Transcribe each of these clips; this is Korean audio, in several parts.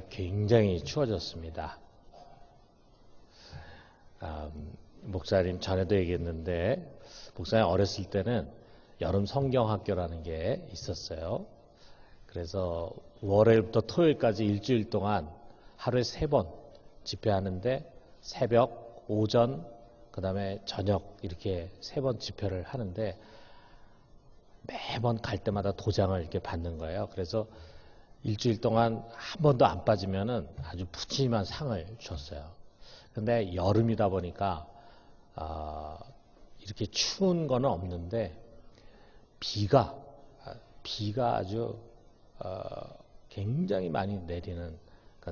굉장히 추워졌습니다. 목사님 전에도 얘기했는데 목사님 어렸을 때는 여름 성경학교라는 게 있었어요. 그래서 월요일부터 토요일까지 일주일 동안 하루에 3번 집회하는데 새벽, 오전, 그 다음에 저녁 이렇게 3번 집회를 하는데 매번 갈 때마다 도장을 이렇게 받는 거예요. 그래서 일주일 동안 한 번도 안 빠지면은 아주 푸짐한 상을 줬어요. 근데 여름이다 보니까 이렇게 추운 거는 없는데 비가 아주 굉장히 많이 내리는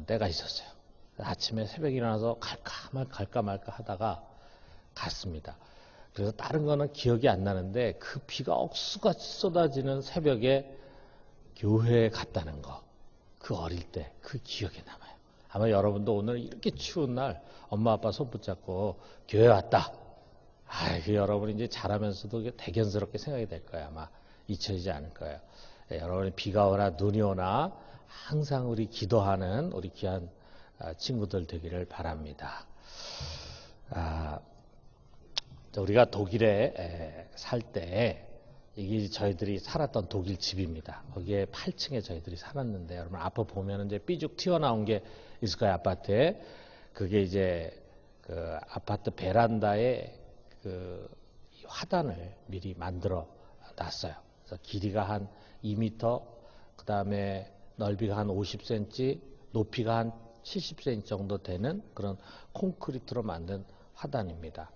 때가 있었어요. 아침에 새벽에 일어나서 갈까 말까 하다가 갔습니다. 그래서 다른 거는 기억이 안 나는데 그 비가 억수같이 쏟아지는 새벽에 교회에 갔다는 거, 그 어릴 때 그 기억이 남아요. 아마 여러분도 오늘 이렇게 추운 날 엄마 아빠 손 붙잡고 교회 왔다. 여러분이 이제 자라면서도 대견스럽게 생각이 될 거예요. 아마 잊혀지지 않을 거예요. 여러분이 비가 오나 눈이 오나 항상 우리 기도하는 우리 귀한 친구들 되기를 바랍니다. 우리가 독일에 살 때 이게 저희들이 살았던 독일 집입니다. 거기에 8층에 저희들이 살았는데 여러분 앞에 보면 이제 삐죽 튀어나온 게 있을 거예요. 아파트에. 그게 이제 그 아파트 베란다에 그 화단을 미리 만들어 놨어요. 그래서 길이가 한 2m, 그 다음에 넓이가 한 50cm, 높이가 한 70cm 정도 되는 그런 콘크리트로 만든 화단입니다.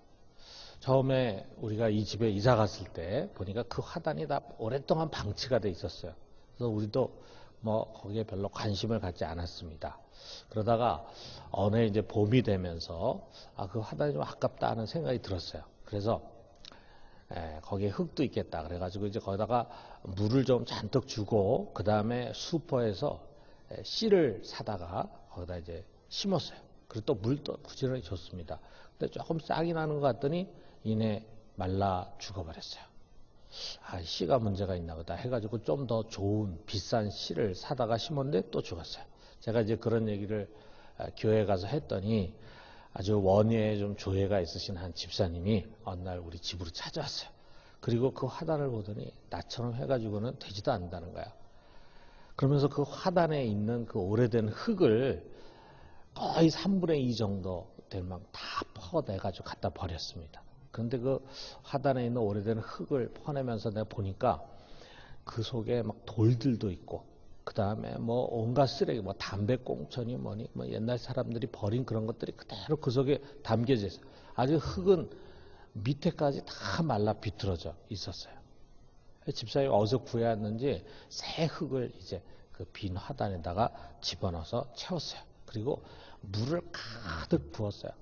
처음에 우리가 이 집에 이사 갔을 때 보니까 그 화단이 다 오랫동안 방치가 돼 있었어요. 그래서 우리도 뭐 거기에 별로 관심을 갖지 않았습니다. 그러다가 어느 이제 봄이 되면서 그 화단이 좀 아깝다 하는 생각이 들었어요. 그래서 거기에 흙도 있겠다. 그래가지고 이제 거기다가 물을 좀 잔뜩 주고 그 다음에 슈퍼에서 씨를 사다가 거기다 이제 심었어요. 그리고 또 물도 부지런히 줬습니다. 근데 조금 싹이 나는 것 같더니 이내 말라 죽어버렸어요. 씨가 문제가 있나 보다 해가지고 좀 더 좋은 비싼 씨를 사다가 심었는데 또 죽었어요. 제가 이제 그런 얘기를 교회에 가서 했더니 아주 원예에 좀 조예가 있으신 한 집사님이 어느 날 우리 집으로 찾아왔어요. 그리고 그 화단을 보더니 나처럼 해가지고는 되지도 않는다는 거야. 그러면서 그 화단에 있는 그 오래된 흙을 거의 3분의 2 정도 될 만큼 다 퍼내가지고 갖다 버렸습니다. 그런데 그 화단에 있는 오래된 흙을 퍼내면서 내가 보니까 그 속에 막 돌들도 있고 그 다음에 뭐 온갖 쓰레기, 뭐 담배꽁초니 뭐니, 뭐 옛날 사람들이 버린 그런 것들이 그대로 그 속에 담겨져 있어요. 아주 흙은 밑에까지 다 말라 비틀어져 있었어요. 집사님이 어디서 구해왔는지 새 흙을 이제 그 빈 화단에다가 집어넣어서 채웠어요. 그리고 물을 가득 부었어요.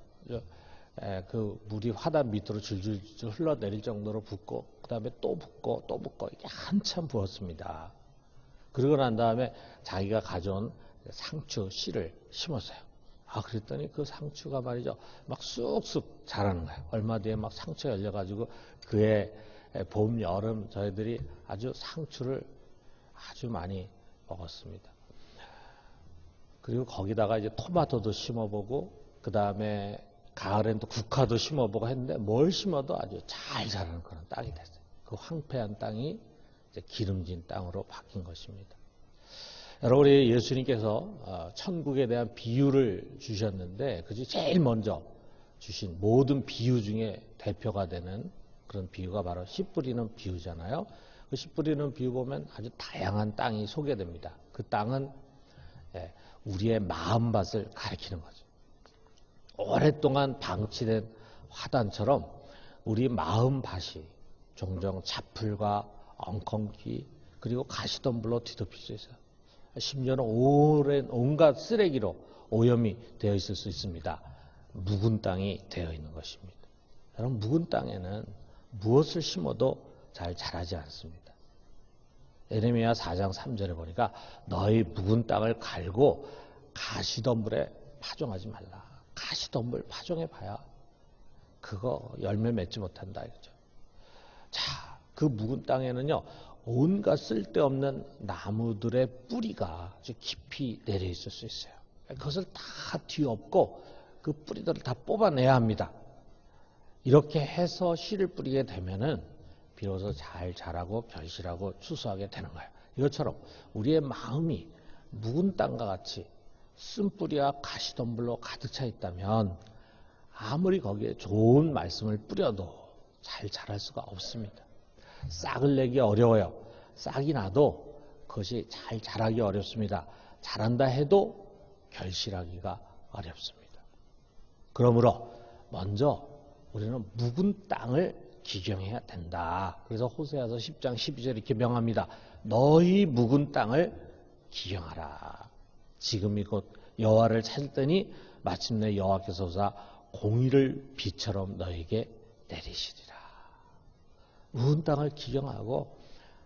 그 물이 화단 밑으로 줄줄줄 흘러내릴 정도로 붓고 그 다음에 또 붓고 또 붓고 이게 한참 부었습니다. 그러고 난 다음에 자기가 가져온 상추 씨를 심었어요. 그랬더니 그 상추가 말이죠. 막 쑥쑥 자라는 거예요. 얼마 뒤에 막 상추가 열려가지고 그해 봄, 여름 저희들이 아주 상추를 아주 많이 먹었습니다. 그리고 거기다가 이제 토마토도 심어보고 그 다음에 가을엔 또 국화도 심어보고 했는데 뭘 심어도 아주 잘 자라는 그런 땅이 됐어요. 그 황폐한 땅이 이제 기름진 땅으로 바뀐 것입니다. 여러분, 우리 예수님께서 천국에 대한 비유를 주셨는데 그중 제일 먼저 주신 모든 비유 중에 대표가 되는 그런 비유가 바로 씨 뿌리는 비유잖아요. 그 씨 뿌리는 비유 보면 아주 다양한 땅이 소개됩니다. 그 땅은 우리의 마음밭을 가리키는 거죠. 오랫동안 방치된 화단처럼 우리 마음밭이 종종 잡풀과 엉겅퀴 그리고 가시덤불로 뒤덮일 수 있어요. 심지어는 오랜 온갖 쓰레기로 오염이 되어 있을 수 있습니다. 묵은 땅이 되어 있는 것입니다. 여러분, 묵은 땅에는 무엇을 심어도 잘 자라지 않습니다. 예레미야 4장 3절에 보니까 너희 묵은 땅을 갈고 가시덤불에 파종하지 말라. 가시덤불 파종해봐야 그거 열매 맺지 못한다 이거죠. 자, 그 묵은 땅에는요 온갖 쓸데없는 나무들의 뿌리가 아주 깊이 내려 있을 수 있어요. 그것을 다 뒤엎고 그 뿌리들을 다 뽑아내야 합니다. 이렇게 해서 씨를 뿌리게 되면은 비로소 잘 자라고 결실하고 추수하게 되는 거예요. 이것처럼 우리의 마음이 묵은 땅과 같이 쓴뿌리와 가시덤불로 가득 차 있다면 아무리 거기에 좋은 말씀을 뿌려도 잘 자랄 수가 없습니다. 싹을 내기 어려워요. 싹이 나도 그것이 잘 자라기 어렵습니다. 자란다 해도 결실하기가 어렵습니다. 그러므로 먼저 우리는 묵은 땅을 기경해야 된다. 그래서 호세아서 10장 12절 이렇게 명합니다. 너희 묵은 땅을 기경하라. 지금이 곧 여호와를 찾더니 마침내 여호와께서 오사 공의를 비처럼 너에게 내리시리라. 묵은 땅을 기경하고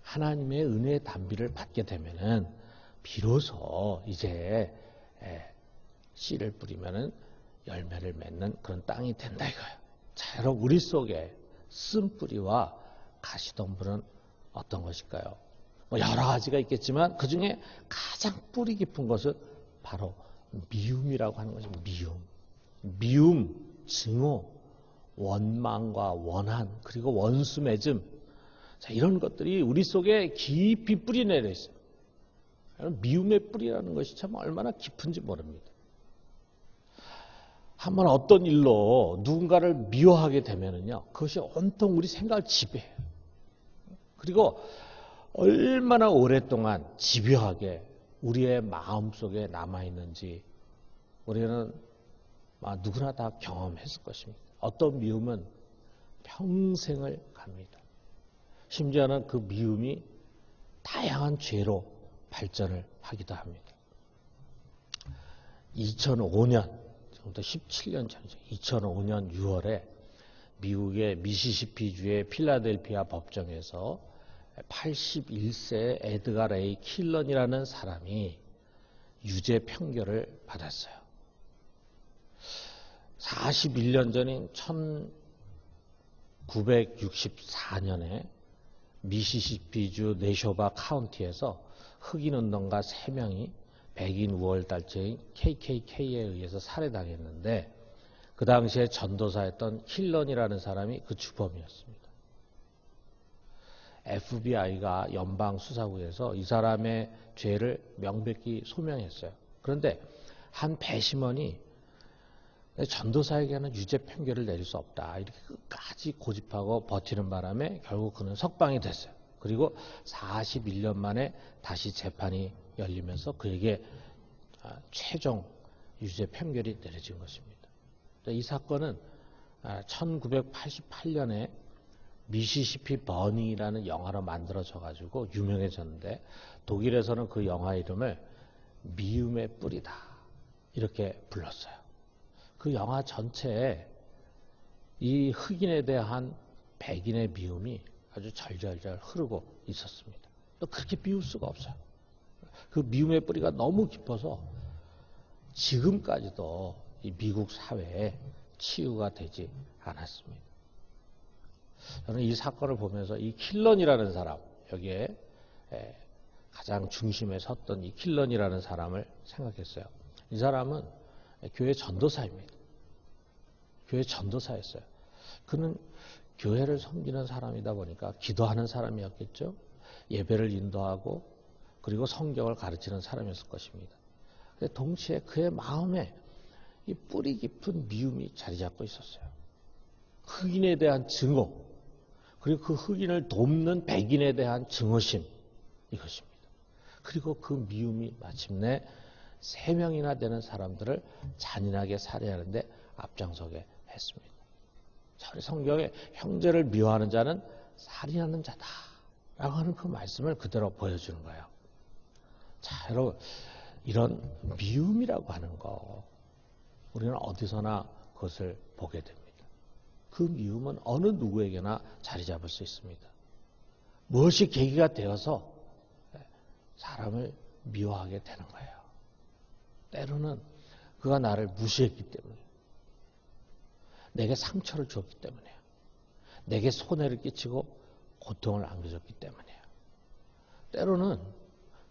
하나님의 은혜의 단비를 받게 되면은 비로소 이제 씨를 뿌리면은 열매를 맺는 그런 땅이 된다 이거예요. 자, 여러분 우리 속에 쓴뿌리와 가시덤불은 어떤 것일까요? 뭐 여러 가지가 있겠지만 그 중에 가장 뿌리 깊은 것은 바로 미움이라고 하는 것입니다. 미움, 증오, 원망과 원한, 그리고 원수 맺음. 자, 이런 것들이 우리 속에 깊이 뿌리 내려 있어요. 미움의 뿌리라는 것이 참 얼마나 깊은지 모릅니다. 한번 어떤 일로 누군가를 미워하게 되면은요, 그것이 온통 우리 생각을 지배해요. 그리고 얼마나 오랫동안 집요하게 우리의 마음속에 남아있는지 우리는 누구나 다 경험했을 것입니다. 어떤 미움은 평생을 갑니다. 심지어는 그 미움이 다양한 죄로 발전을 하기도 합니다. 2005년, 지금부터 17년 전이죠. 2005년 6월에 미국의 미시시피주의 필라델피아 법정에서 81세 에드가 레이 킬런이라는 사람이 유죄 판결을 받았어요. 41년 전인 1964년에 미시시피주 네쇼바 카운티에서 흑인운동가 3명이 백인 우월달제인 KKK에 의해서 살해당했는데 그 당시에 전도사였던 킬런이라는 사람이 그 주범이었습니다. FBI가 연방수사국에서 이 사람의 죄를 명백히 소명했어요. 그런데 한 배심원이 전도사에게는 유죄 판결을 내릴 수 없다. 이렇게 끝까지 고집하고 버티는 바람에 결국 그는 석방이 됐어요. 그리고 41년 만에 다시 재판이 열리면서 그에게 최종 유죄 판결이 내려진 것입니다. 이 사건은 1988년에 미시시피 버닝이라는 영화로 만들어져 가지고 유명해졌는데 독일에서는 그 영화 이름을 미움의 뿌리다 이렇게 불렀어요. 그 영화 전체에 이 흑인에 대한 백인의 미움이 아주 절절절 흐르고 있었습니다. 또 그렇게 미울 수가 없어요. 그 미움의 뿌리가 너무 깊어서 지금까지도 이 미국 사회에 치유가 되지 않았습니다. 저는 이 사건을 보면서 이 킬런이라는 사람, 여기에 가장 중심에 섰던 이 킬런이라는 사람을 생각했어요. 이 사람은 교회 전도사입니다. 교회 전도사였어요. 그는 교회를 섬기는 사람이다 보니까 기도하는 사람이었겠죠. 예배를 인도하고 그리고 성경을 가르치는 사람이었을 것입니다. 근데 동시에 그의 마음에 이 뿌리 깊은 미움이 자리 잡고 있었어요. 흑인에 대한 증오, 그리고 그 흑인을 돕는 백인에 대한 증오심, 이것입니다. 그리고 그 미움이 마침내 3명이나 되는 사람들을 잔인하게 살해하는데 앞장서게 했습니다. 우리 성경에 형제를 미워하는 자는 살인하는 자다 라고 하는 그 말씀을 그대로 보여주는 거예요. 자, 여러분, 이런 미움이라고 하는 거 우리는 어디서나 그것을 보게 됩니다. 그 미움은 어느 누구에게나 자리 잡을 수 있습니다. 무엇이 계기가 되어서 사람을 미워하게 되는 거예요. 때로는 그가 나를 무시했기 때문에, 내게 상처를 주었기 때문에요. 내게 손해를 끼치고 고통을 안겨줬기 때문에요. 때로는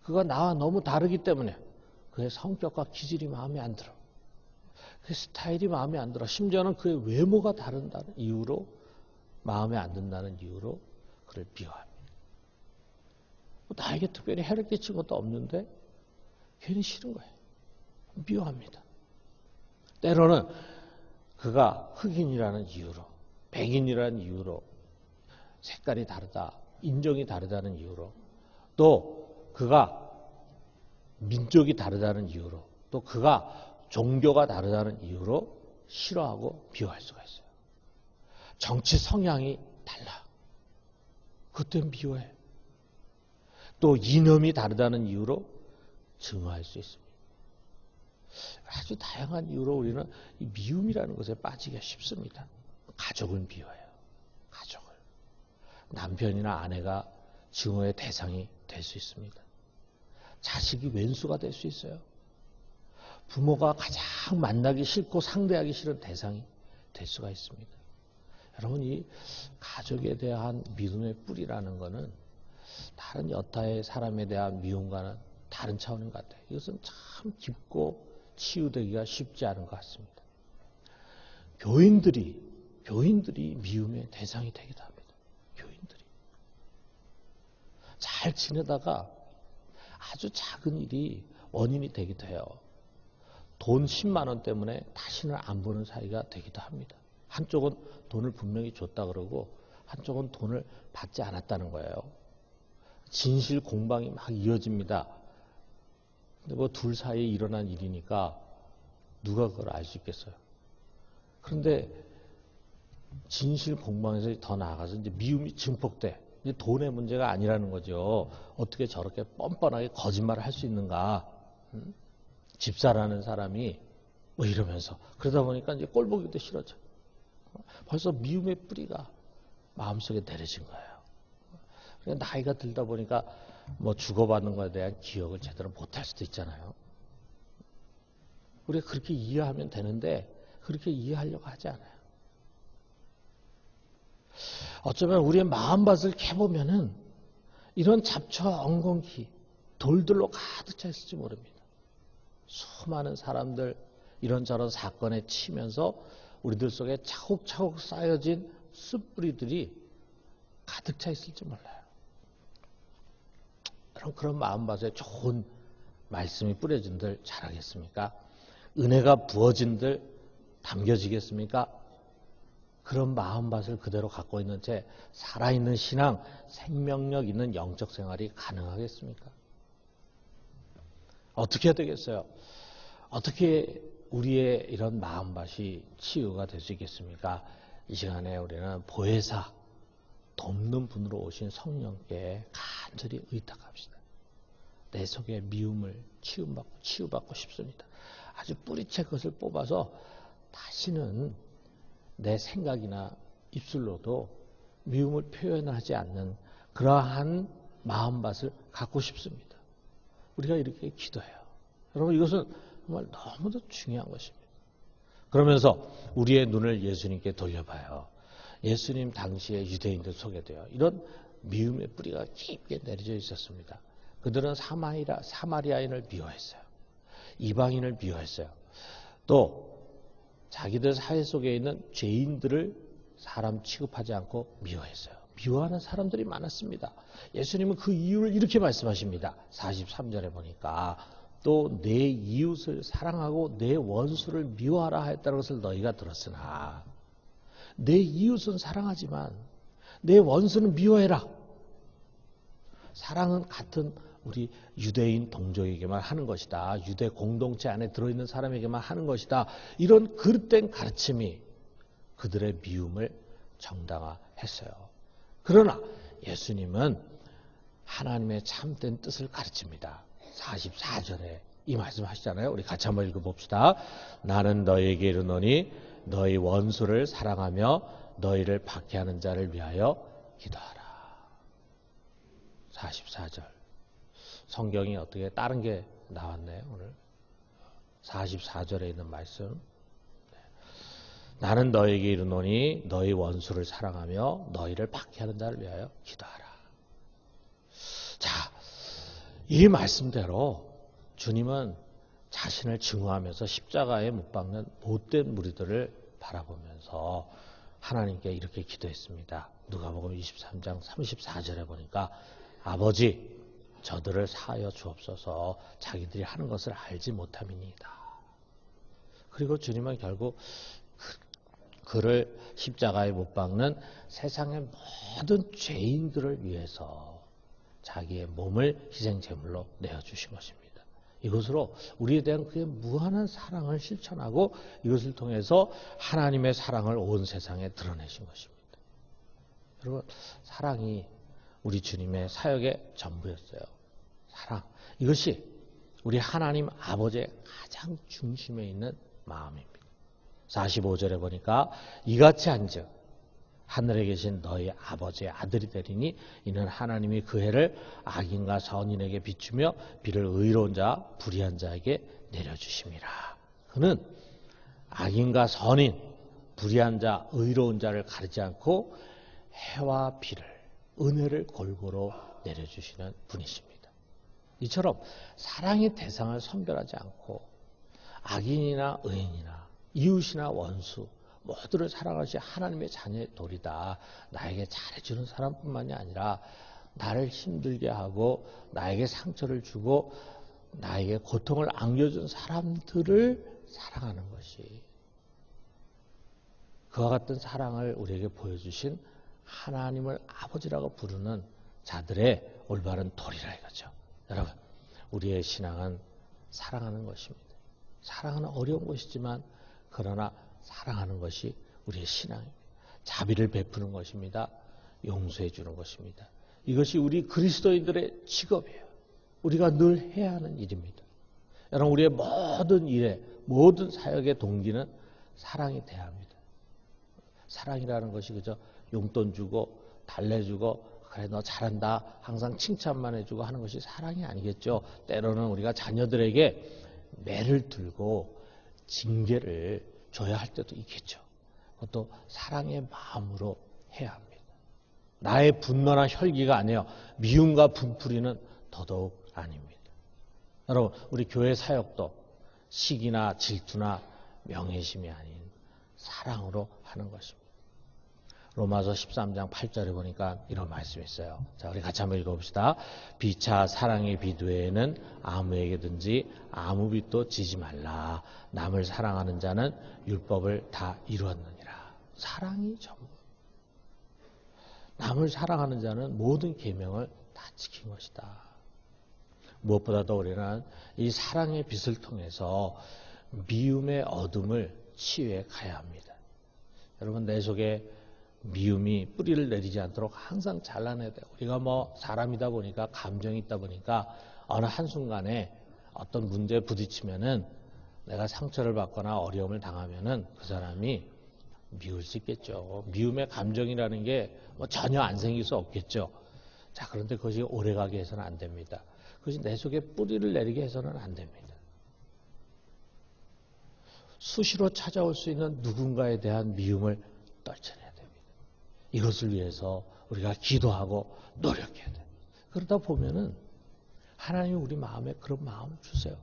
그가 나와 너무 다르기 때문에 그의 성격과 기질이 마음에 안 들어. 그 스타일이 마음에 안 들어. 심지어는 그의 외모가 다른다는 이유로 마음에 안 든다는 이유로 그를 미워합니다. 나에게 특별히 해를 끼친 것도 없는데 괜히 싫은 거예요. 미워합니다. 때로는 그가 흑인이라는 이유로, 백인이라는 이유로, 색깔이 다르다, 인종이 다르다는 이유로, 또 그가 민족이 다르다는 이유로, 또 그가 종교가 다르다는 이유로 싫어하고 미워할 수가 있어요. 정치 성향이 달라. 그것 때문에 미워해. 또 이념이 다르다는 이유로 증오할 수 있습니다. 아주 다양한 이유로 우리는 이 미움이라는 것에 빠지기가 쉽습니다. 가족을 미워해요. 가족을. 남편이나 아내가 증오의 대상이 될 수 있습니다. 자식이 왼수가 될 수 있어요. 부모가 가장 만나기 싫고 상대하기 싫은 대상이 될 수가 있습니다. 여러분, 이 가족에 대한 미움의 뿌리라는 것은 다른 여타의 사람에 대한 미움과는 다른 차원인 것 같아요. 이것은 참 깊고 치유되기가 쉽지 않은 것 같습니다. 교인들이 미움의 대상이 되기도 합니다. 교인들이. 잘 지내다가 아주 작은 일이 원인이 되기도 해요. 돈 10만 원 때문에 다시는 안 보는 사이가 되기도 합니다. 한쪽은 돈을 분명히 줬다 그러고 한쪽은 돈을 받지 않았다는 거예요. 진실 공방이 막 이어집니다. 근데 뭐 둘 사이에 일어난 일이니까 누가 그걸 알 수 있겠어요. 그런데 진실 공방에서 더 나아가서 이제 미움이 증폭돼. 이제 돈의 문제가 아니라는 거죠. 어떻게 저렇게 뻔뻔하게 거짓말을 할 수 있는가. 집사라는 사람이 뭐 이러면서 그러다 보니까 이제 꼴 보기도 싫어져. 벌써 미움의 뿌리가 마음속에 내려진 거예요. 그러니까 나이가 들다 보니까 뭐 주고받는 것에 대한 기억을 제대로 못할 수도 있잖아요. 우리가 그렇게 이해하면 되는데 그렇게 이해하려고 하지 않아요. 어쩌면 우리의 마음밭을 캐보면은 이런 잡초와 엉겅퀴, 돌들로 가득 차 있을지 모릅니다. 수많은 사람들 이런저런 사건에 치면서 우리들 속에 차곡차곡 쌓여진 숯뿌리들이 가득 차 있을지 몰라요. 그런 마음밭에 좋은 말씀이 뿌려진들 잘하겠습니까? 은혜가 부어진들 담겨지겠습니까? 그런 마음밭을 그대로 갖고 있는 채 살아있는 신앙, 생명력 있는 영적 생활이 가능하겠습니까? 어떻게 해야 되겠어요? 어떻게 우리의 이런 마음밭이 치유가 될 수 있겠습니까? 이 시간에 우리는 보혜사, 돕는 분으로 오신 성령께 간절히 의탁합시다. 내 속에 미움을 치유받고 싶습니다. 아주 뿌리채 것을 뽑아서 다시는 내 생각이나 입술로도 미움을 표현하지 않는 그러한 마음밭을 갖고 싶습니다. 우리가 이렇게 기도해요. 여러분, 이것은 정말 너무도 중요한 것입니다. 그러면서 우리의 눈을 예수님께 돌려봐요. 예수님 당시에 유대인들 속에도요, 이런 미움의 뿌리가 깊게 내려져 있었습니다. 그들은 사마리아인을 미워했어요. 이방인을 미워했어요. 또 자기들 사회 속에 있는 죄인들을 사람 취급하지 않고 미워했어요. 미워하는 사람들이 많았습니다. 예수님은 그 이유를 이렇게 말씀하십니다. 43절에 보니까 또 내 이웃을 사랑하고 내 원수를 미워하라 했다는 것을 너희가 들었으나 내 이웃은 사랑하지만 내 원수는 미워해라. 사랑은 같은 우리 유대인 동족에게만 하는 것이다. 유대 공동체 안에 들어있는 사람에게만 하는 것이다. 이런 그릇된 가르침이 그들의 미움을 정당화했어요. 그러나 예수님은 하나님의 참된 뜻을 가르칩니다. 44절에 이 말씀 하시잖아요. 우리 같이 한번 읽어봅시다. 나는 너희에게 이르노니 너희 원수를 사랑하며 너희를 박해하는 자를 위하여 기도하라. 44절. 성경이 어떻게 다른 게 나왔네요. 오늘 44절에 있는 말씀. 나는 너희에게 이르노니 너희 원수를 사랑하며 너희를 박해하는 자를 위하여 기도하라. 자, 이 말씀대로 주님은 자신을 증오하면서 십자가에 못 박는 못된 무리들을 바라보면서 하나님께 이렇게 기도했습니다. 누가복음 23장 34절에 보니까 아버지 저들을 사하여 주옵소서 자기들이 하는 것을 알지 못함이니이다. 그리고 주님은 결국 그를 십자가에 못 박는 세상의 모든 죄인들을 위해서 자기의 몸을 희생제물로 내어주신 것입니다. 이것으로 우리에 대한 그의 무한한 사랑을 실천하고 이것을 통해서 하나님의 사랑을 온 세상에 드러내신 것입니다. 여러분, 사랑이 우리 주님의 사역의 전부였어요. 사랑. 이것이 우리 하나님 아버지의 가장 중심에 있는 마음입니다. 45절에 보니까 이같이 한즉 하늘에 계신 너희 아버지의 아들이 되리니 이는 하나님이 그 해를 악인과 선인에게 비추며 비를 의로운 자 불의한 자에게 내려주심이라. 그는 악인과 선인, 불의한 자, 의로운 자를 가리지 않고 해와 비를, 은혜를 골고루 내려주시는 분이십니다. 이처럼 사랑의 대상을 선별하지 않고 악인이나 의인이나 이웃이나 원수 모두를 사랑하시 하나님의 자녀의 도리다. 나에게 잘해주는 사람뿐만이 아니라 나를 힘들게 하고 나에게 상처를 주고 나에게 고통을 안겨준 사람들을 사랑하는 것이 그와 같은 사랑을 우리에게 보여주신 하나님을 아버지라고 부르는 자들의 올바른 도리라 이거죠. 여러분, 우리의 신앙은 사랑하는 것입니다. 사랑은 어려운 것이지만 그러나 사랑하는 것이 우리의 신앙입니다. 자비를 베푸는 것입니다. 용서해 주는 것입니다. 이것이 우리 그리스도인들의 직업이에요. 우리가 늘 해야 하는 일입니다. 여러분, 우리의 모든 일에 모든 사역의 동기는 사랑이 돼야 합니다. 사랑이라는 것이 그저 용돈 주고 달래주고 그래 너 잘한다 항상 칭찬만 해주고 하는 것이 사랑이 아니겠죠. 때로는 우리가 자녀들에게 매를 들고 징계를 줘야 할 때도 있겠죠. 그것도 사랑의 마음으로 해야 합니다. 나의 분노나 혈기가 아니에요. 미움과 분풀이는 더더욱 아닙니다. 여러분, 우리 교회 사역도 시기나 질투나 명예심이 아닌 사랑으로 하는 것입니다. 로마서 13장 8절에 보니까 이런 말씀이 있어요. 자, 우리 같이 한번 읽어봅시다. 비차 사랑의 빚 외에는 아무에게든지 아무 빚도 지지 말라. 남을 사랑하는 자는 율법을 다 이루었느니라. 사랑이 전부. 남을 사랑하는 자는 모든 계명을 다 지킨 것이다. 무엇보다도 우리는 이 사랑의 빚을 통해서 미움의 어둠을 치유해 가야 합니다. 여러분, 내 속에 미움이 뿌리를 내리지 않도록 항상 잘라내야 돼요. 우리가 뭐 사람이다 보니까 감정이 있다 보니까 어느 한순간에 어떤 문제에 부딪히면은 내가 상처를 받거나 어려움을 당하면은 그 사람이 미울 수 있겠죠. 미움의 감정이라는 게 뭐 전혀 안 생길 수 없겠죠. 자, 그런데 그것이 오래가게 해서는 안 됩니다. 그것이 내 속에 뿌리를 내리게 해서는 안 됩니다. 수시로 찾아올 수 있는 누군가에 대한 미움을 떨쳐내야 됩니다. 이것을 위해서 우리가 기도하고 노력해야 돼요. 그러다 보면은 하나님이 우리 마음에 그런 마음을 주세요.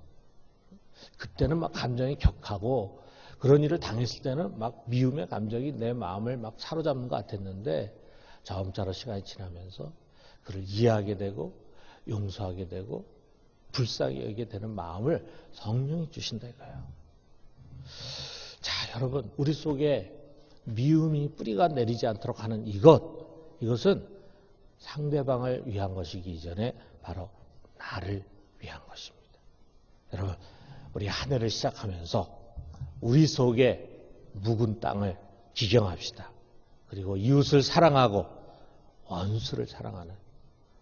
그때는 막 감정이 격하고 그런 일을 당했을 때는 막 미움의 감정이 내 마음을 막 사로잡는 것 같았는데 점차로 시간이 지나면서 그를 이해하게 되고 용서하게 되고 불쌍히 여기게 되는 마음을 성령이 주신다 이거예요. 자, 여러분, 우리 속에 미움이 뿌리가 내리지 않도록 하는 이것은 상대방을 위한 것이기 이전에 바로 나를 위한 것입니다. 여러분, 우리 한 해를 시작하면서 우리 속에 묵은 땅을 기경합시다. 그리고 이웃을 사랑하고 원수를 사랑하는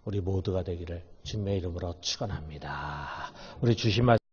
우리 모두가 되기를 주님의 이름으로 축원합니다. 우리 주신 말씀